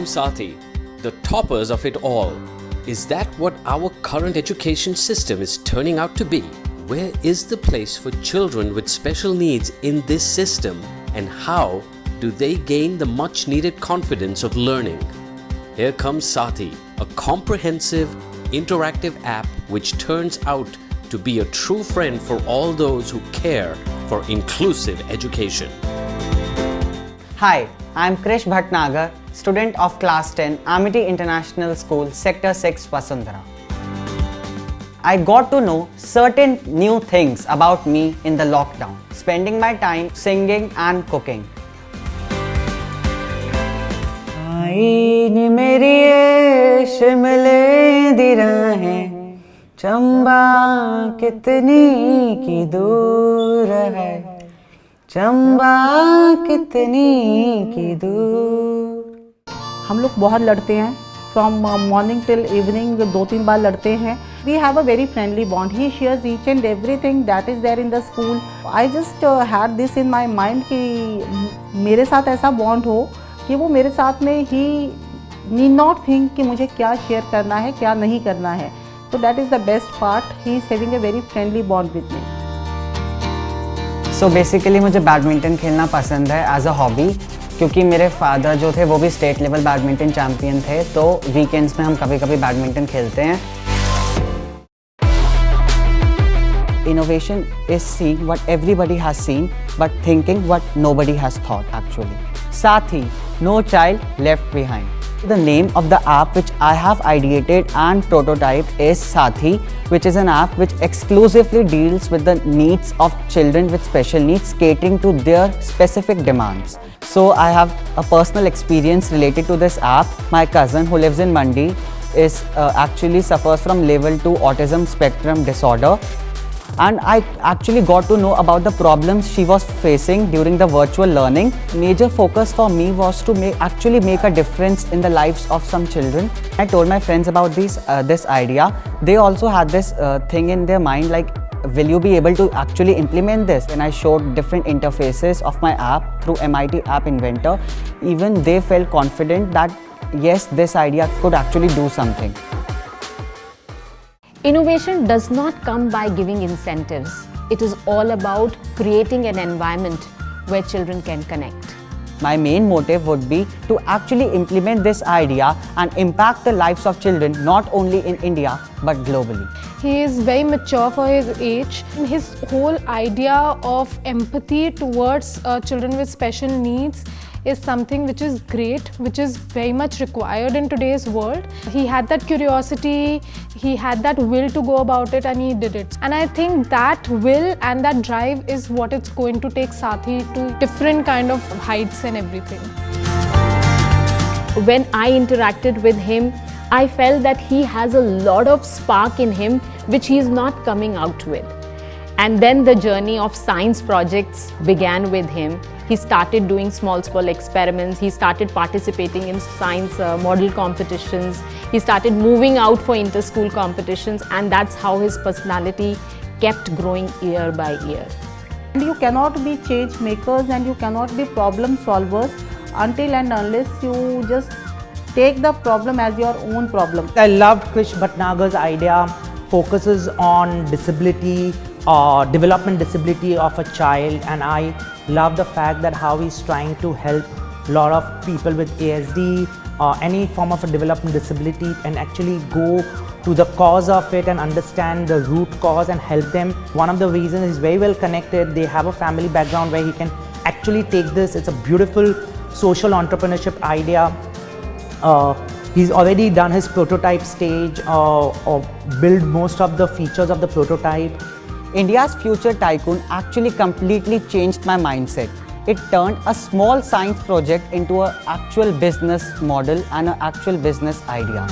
Sathi, the toppers of it all. Is that what our current education system is turning out to be? Where is the place for children with special needs in this system, and how do they gain the much needed confidence of learning? Here comes Sathi, a comprehensive, interactive app which turns out to be a true friend for all those who care for inclusive education. Hi, I am Krish Bhatnagar, student of Class 10, Amity International School, Sector 6, Vasundhara. I got to know certain new things about me in the lockdown, spending my time singing and cooking. मेरी शिमले दी राहें चंबा कितनी की दूर है चंबा कितनी की दूर। हम लोग बहुत लड़ते हैं, फ्रॉम मॉर्निंग टिल इवनिंग 2-3 बार लड़ते हैं। We have a very friendly bond, he shares each and everything that is there in the school. I just had this in my mind कि मेरे साथ ऐसा बॉन्ड हो कि वो मेरे साथ में ही नीड नॉट थिंक कि मुझे क्या शेयर करना है क्या नहीं करना है। So that is the best part. He is having a very friendly bond with me. So basically मुझे बैडमिंटन खेलना पसंद है एज अ हॉबी, क्योंकि मेरे फादर जो थे वो भी स्टेट लेवल बैडमिंटन चैम्पियन थे, तो वीकेंड्स में हम कभी कभी बैडमिंटन खेलते हैं। Innovation is seeing what everybody has seen, but thinking what nobody has thought actually. Sathi, no child left behind. The name of the app which I have ideated and prototyped is Sathi, which is an app which exclusively deals with the needs of children with special needs, catering to their specific demands. So I have a personal experience related to this app. My cousin who lives in Mandi actually suffers from level 2 autism spectrum disorder. And I actually got to know about the problems she was facing during the virtual learning. Major focus for me was to actually make a difference in the lives of some children. I told my friends about this idea. They also had this thing in their mind like, will you be able to actually implement this? And I showed different interfaces of my app through MIT App Inventor. Even they felt confident that yes, this idea could actually do something. Innovation does not come by giving incentives. It is all about creating an environment where children can connect. My main motive would be to actually implement this idea and impact the lives of children not only in India but globally. He is very mature for his age. His whole idea of empathy towards children with special needs is something which is great, which is very much required in today's world. He had that curiosity, he had that will to go about it, and he did it. And I think that will and that drive is what it's going to take Sathi to different kind of heights and everything. When I interacted with him, I felt that he has a lot of spark in him which he is not coming out with. And then the journey of science projects began with him. He started doing small experiments. He started participating in science model competitions. He started moving out for inter-school competitions, and that's how his personality kept growing year by year. And you cannot be change makers and you cannot be problem solvers until and unless you just take the problem as your own problem. I loved Krish Bhatnagar's idea, focuses on disability, development disability of a child, and I love the fact that how he's trying to help a lot of people with ASD or any form of a development disability and actually go to the cause of it and understand the root cause and help them. One of the reasons is very well connected. They have a family background where he can actually take this. It's a beautiful social entrepreneurship idea. He's already done his prototype stage or build most of the features of the prototype. India's Future Tycoon actually completely changed my mindset. It turned a small science project into an actual business model and an actual business idea.